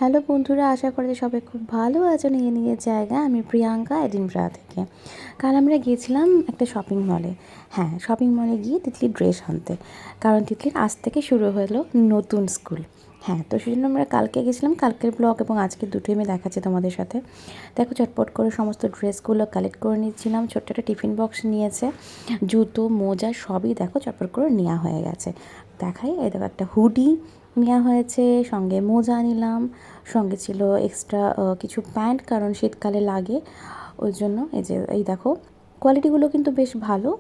Hello বন্ধুরা, আশা করি সবাই খুব ভালো আছো। নিয়ে জায়গা আমি প্রিয়াঙ্কা এডিনব্রা থেকে। কাল আমরা গিয়েছিলাম একটা শপিং মলে। হ্যাঁ, শপিং মলে গিয়ে তিতলির ড্রেস আনতে, কারণ তিতলির আজ থেকে শুরু হলো নতুন স্কুল। হ্যাঁ, তো সেই জন্য আমরা কালকে গেছিলাম। কালকের ব্লগ এবং আজকে দুটোই আমি দেখাচ্ছি তোমাদের সাথে। দেখো, চটপট করে সমস্ত ড্রেসগুলো কালেক্ট করে নিচ্ছিলাম। ছোট্ট একটা টিফিন বক্স নিয়েছে, জুতো মোজা সবই দেখো চটপট করে নেওয়া হয়ে গেছে। দেখাই, এই দেখো একটা হুডি নেওয়া হয়েছে, সঙ্গে মোজা নিলাম, সঙ্গে ছিল এক্সট্রা কিছু প্যান্ট, কারণ শীতকালে লাগে ওই জন্য। এই দেখো, কোয়ালিটিগুলো কিন্তু বেশ ভালো।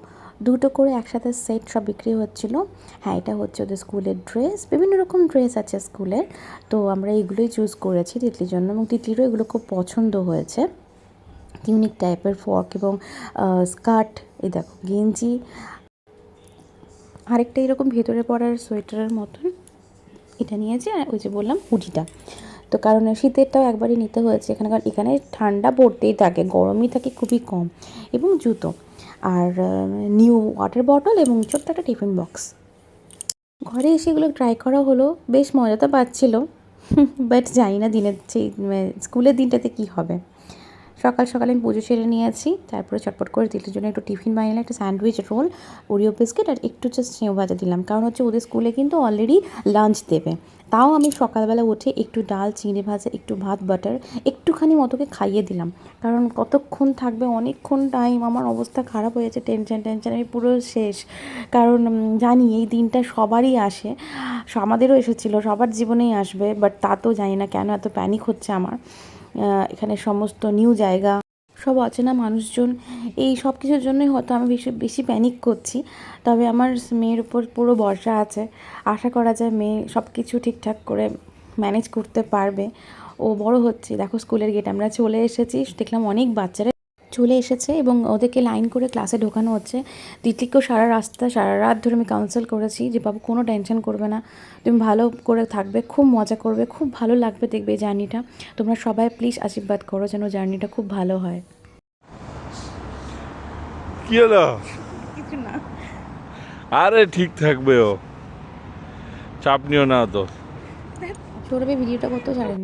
দুটো করে একসাথে সেট সব বিক্রি হচ্ছিল। হ্যাঁ, এটা হচ্ছে ওদের স্কুলের ড্রেস, বিভিন্ন রকম ড্রেস আছে স্কুলের। তো আমরা এইগুলোই চুজ করেছি তিতলির জন্য, এবং তিতলিরও এগুলো খুব পছন্দ হয়েছে। ইউনিক টাইপের ফর্ক এবং স্কার্ট, এই দেখো গেঞ্জি, আরেকটা এরকম ভেতরে পরার সোয়েটারের মতন এটা নিয়েছি। আর ওই যে বললাম হুডিটা, তো কারণ শীতেরটাও একবারই নিতে হয়েছে এখানে, কারণ এখানে ঠান্ডা পড়তেই থাকে, গরমই থাকে খুবই কম। এবং জুতো আর নিউ ওয়াটার বটল এবং ছোট্ট একটা টিফিন বক্স। ঘরে এসে এগুলো ট্রাই করা হলো, বেশ মজা তো পাচ্ছিল। বাট জানি না দিনের স্কুলের দিনটাতে কী হবে। সকাল সকালে আমি পুজো সেরে নিয়েছি, তারপরে চটপট করে তিতলির জন্য একটু টিফিন বানিয়ে একটা স্যান্ডউইচ, রোল, ওরিও বিস্কিট আর একটু জাস্ট সেও ভাজা দিলাম, কারণ হচ্ছে ওদের স্কুলে কিন্তু অলরেডি লাঞ্চ দেবে। তাও আমি সকালবেলা উঠে একটু ডাল, চিঁড়ে ভাজা, একটু ভাত, বাটার একটুখানি মতোকে খাইয়ে দিলাম, কারণ কতক্ষণ থাকবে, অনেকক্ষণ টাইম। আমার অবস্থা খারাপ হয়েছে, টেনশন আমি পুরো শেষ। কারণ জানি এই দিনটা সবারই আসে, আমাদেরও এসেছিলো, সবার জীবনেই আসবে, বাট তা তো জানি না কেন এত প্যানিক হচ্ছে আমার। এখানে সমস্ত নিউ জায়গা, সব অচেনা মানুষজন, এই সব কিছুর জন্যই হয়তো আমি বেশি বেশি প্যানিক করছি। তবে আমার মেয়ের উপর পুরো ভরসা আছে, আশা করা যায় মেয়ে সব কিছু ঠিকঠাক করে ম্যানেজ করতে পারবে। ও বড় হচ্ছে, দেখো স্কুলের গেট আমরা চলে এসেছি, দেখলাম অনেক বাচ্চারা চলে এসেছে এবং ওদেরকে লাইন করে ক্লাসে ঢোকানো হচ্ছে। তিতলিকেও সারা রাত ধরে আমি কাউন্সেল করেছি যে বাবু কোনো টেনশন করবে না, তুমি ভালো করে থাকবে, খুব মজা করবে, খুব ভালো লাগবে দেখবে এই জার্নিটা। তোমরা সবাই প্লিজ আশীর্বাদ করো যেন জার্নিটা খুব ভালো হয়। কি হলো? কিছু না, আরে ঠিক থাকবে, ও চাপ নিও না তো। সৌরভে ভিডিওটা করতেও জানেন।